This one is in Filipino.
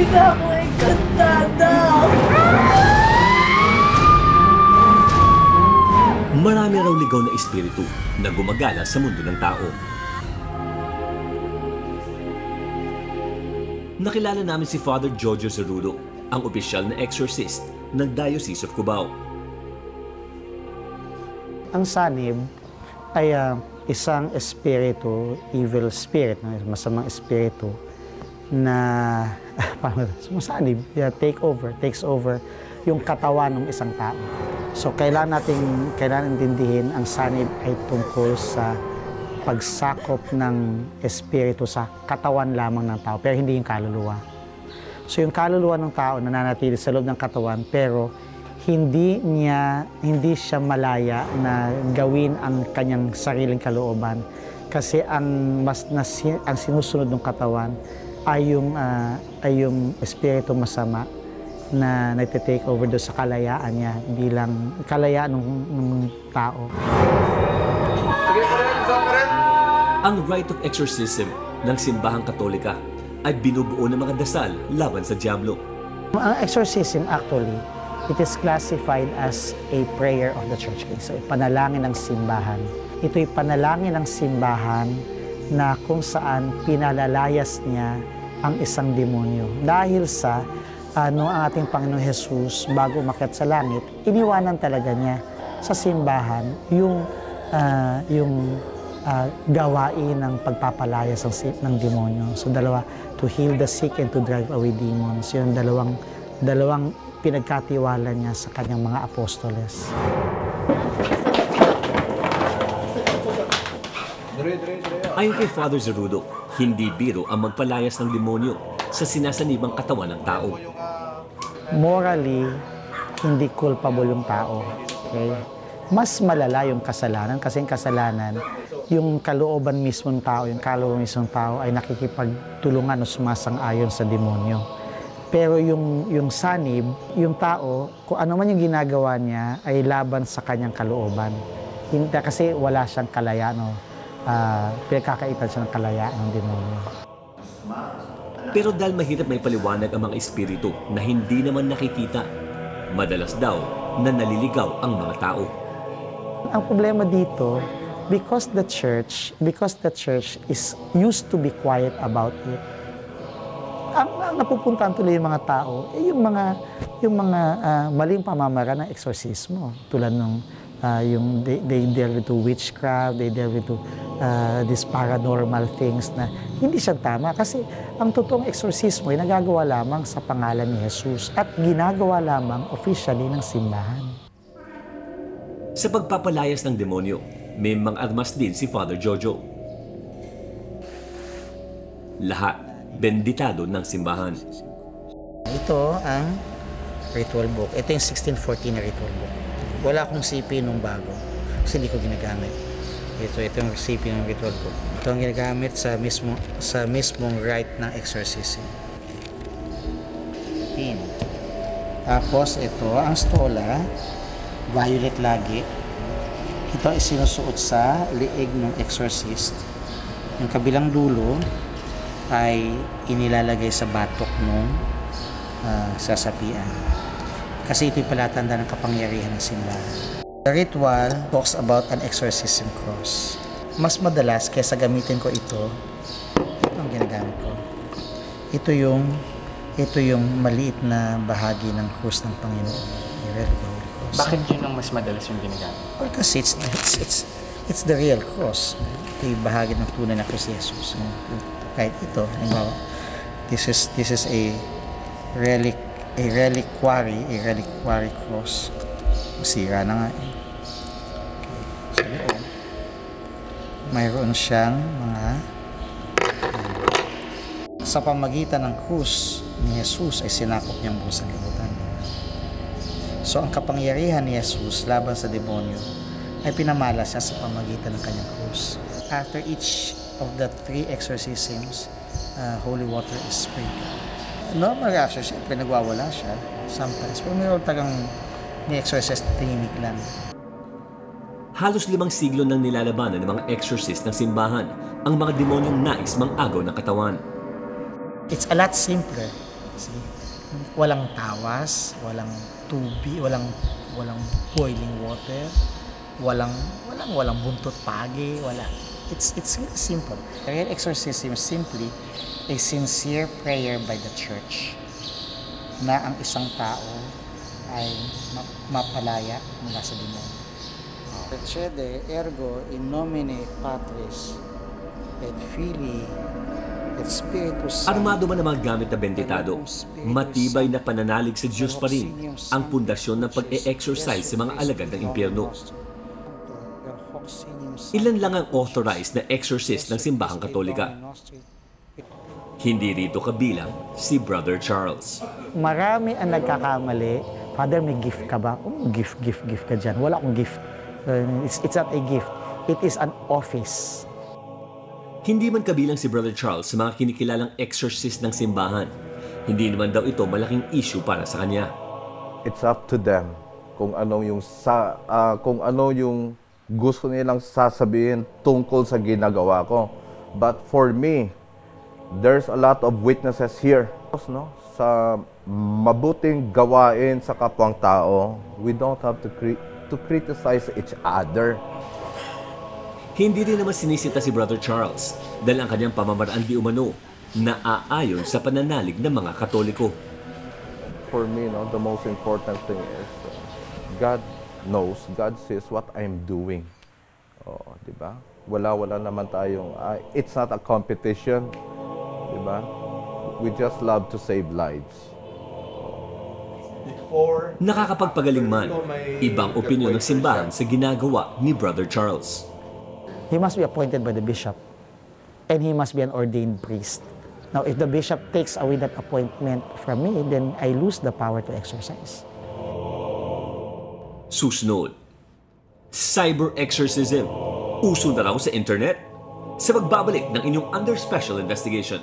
na ako encantada! Marami raw ligaw na espiritu na gumagala sa mundo ng tao. Nakilala namin si Father Jojo Zerudo, ang opisyal na exorcist ng Diocese of Cubao. Ang sanib ay isang espiritu, evil spirit, masamang espiritu na sumasanib, takes over yung katawan ng isang tao. So kailangan intindihin ang sanib ay tungkol sa pagsakop ng espiritu sa katawan lamang ng tao, pero hindi yung kaluluwa. So yung kaluluwa ng tao nananatili sa loob ng katawan, pero hindi siya malaya na gawin ang kanyang sariling kalooban, kasi ang sinusunod ng katawan ay yung espiritu masama na nagte-take over doon sa kalayaan niya, bilang kalayaan ng tao. Ang rite of exorcism ng simbahang Katolika ay binubuo ng mga dasal laban sa Diablo. Ang exorcism actually, it is classified as a prayer of the church. So, panalangin ng simbahan. Ito'y panalangin ng simbahan na kung saan pinalalayas niya ang isang demonyo. Dahil sa ang ating Panginoong Jesus, bago umakyat sa langit, iniwanan talaga niya sa simbahan yung gawain ng pagpapalayas ng demonyo. So dalawa, to heal the sick and to drive away demons. Yung dalawang pinagkatiwala niya sa kanyang mga apostoles. Ayon kay Father Zerudo, hindi biro ang magpalayas ng demonyo sa sinasanibang katawan ng tao. Morally, hindi culpable yung tao. Okay? Mas malala yung kasalanan, kasi yung kasalanan, yung kalooban mismo ng tao, yung kalooban mismo ng tao ay nakikipagtulungan o sumasang-ayon sa demonyo. Pero yung sanib, yung tao, kung ano man yung ginagawa niya, ay laban sa kanyang kalooban. Hindi, kasi wala siyang kalayaan, pinagkakaitan siya ng kalayaan ng demonyo. Pero dahil mahirap may paliwanag ang mga espiritu na hindi naman nakikita, madalas daw na naliligaw ang mga tao. Ang problema dito, because the church is used to be quiet about it, ang napupuntahan tuloy yung mga tao, yung mga maling pamamaraan ng eksorsismo, tulad ng they delve into witchcraft, they delve into these paranormal things na hindi siya tama, kasi ang totoong eksorsismo ay nagagawa lamang sa pangalan ni Jesus at ginagawa lamang officially ng simbahan. Sa pagpapalayas ng demonyo, may mga armas din si Father Jojo. Lahat benditado ng simbahan. Ito ang ritual book. Ito yung 1614 na ritual book. Wala akong CP nung bago kasi hindi ko ginagamit. Ito yung CP ng ritual book. Ito ang ginagamit sa mismong rite ng exorcism. Tapos ito ang stola, violet lagi. Ito ay sinusuot sa liig ng exorcist. Yung kabilang dulo ay inilalagay sa batok ng sasapian. Kasi ito'y palatanda ng kapangyarihan ng simbahan. The ritual talks about an exorcism cross. Mas madalas kaysa gamitin ko ito ang ginagamit ko. Ito yung maliit na bahagi ng krus ng Panginoon. Bakit yun ang mas madalas yung ginagamit? Kasi it's the real cross. Ito yung bahagi ng tunay na krus ni Jesus. Kahit ito, this is a reliquary cross. Masira na nga eh. So, mayroon siyang mga sa pamagitan ng krus ni Jesus ay sinakop niyang buong sanlibutan. So ang kapangyarihan ni Jesus laban sa demonyo ay pinamalas niya sa pamagitan ng kanyang krus. After each of the 3 exorcisms, holy water is sprinkled. Normal reaction, siyempre nagwawala siya sometimes. Pero mayroon tagang ni-exorcist na tahimik lang. Halos 5 siglo nang nilalabanan ng mga exorcist ng simbahan ang mga demonyong nais mang-agaw ng katawan. It's a lot simpler See? Walang tawas, walang tubig, walang boiling water, walang buntot pagi, wala. It's really simple. The real exorcism is simply a sincere prayer by the church na ang isang tao ay mapalaya mula sa demonyo. Recede ergo in nomine Patris et Filii et Spiritus Sancti. Armado man ang mga gamit na benditado, matibay na pananalig sa Diyos pa rin ang pundasyon ng pag-e-exorcise sa mga alagad ng impyerno. Ilan lang ang authorized na exorcist ng simbahang Katolika. Hindi rito kabilang si Brother Charles. Marami ang nagkakamali. Father, may gift ka ba? Gift ka dyan. Wala akong gift. It's not a gift. It is an office. Hindi man kabilang si Brother Charles sa mga kinikilalang exorcist ng simbahan. Hindi naman daw ito malaking issue para sa kanya. It's up to them kung ano yung gusto nilang sasabihin tungkol sa ginagawa ko. But for me, there's a lot of witnesses here. No? Sa mabuting gawain sa kapwang tao, we don't have to criticize each other. Hindi rin naman sinisita si Brother Charles dahil ang kanyang pamamaraan di umano na aayon sa pananalig ng mga Katoliko. For me, no, the most important thing is God knows, God sees what I'm doing. Oh, di ba? Wala naman tayong, it's not a competition. Di ba? We just love to save lives. Nakakapagpagaling man, ibang opinyon ng simbahan sa ginagawa ni Brother Charles. He must be appointed by the bishop and he must be an ordained priest. Now, if the bishop takes away that appointment from me, then I lose the power to exercise. Susunod, cyber exorcism. Uso na raw sa internet? Sa pagbabalik ng inyong under special investigation.